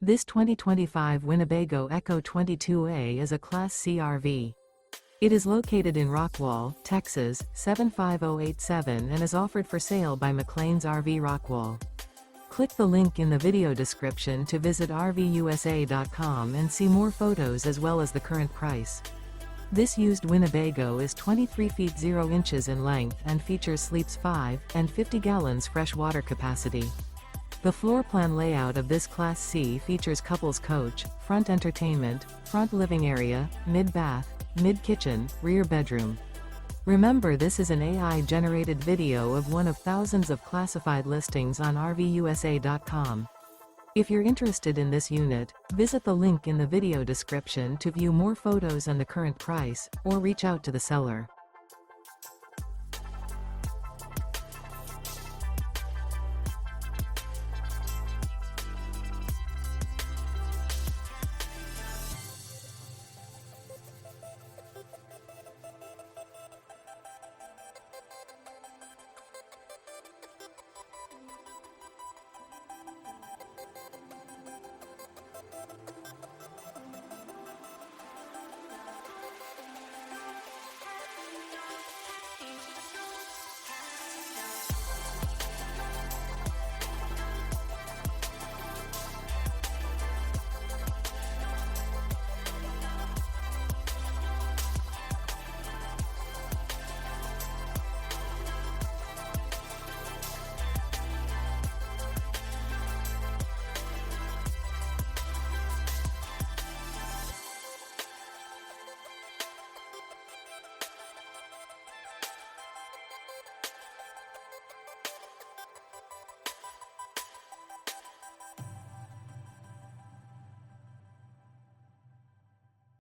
This 2025 Winnebago Ekko 22A is a Class C RV. It is located in Rockwall, Texas, 75087 and is offered for sale by McClain's RV Rockwall. Click the link in the video description to visit RVUSA.com and see more photos as well as the current price. This used Winnebago is 23 feet 0 inches in length and features sleeps 5 and 50 gallons fresh water capacity. The floor plan layout of this Class C features couples coach, front entertainment, front living area, mid-bath, mid-kitchen, rear bedroom. Remember, this is an AI-generated video of one of thousands of classified listings on RVUSA.com. If you're interested in this unit, visit the link in the video description to view more photos and the current price, or reach out to the seller.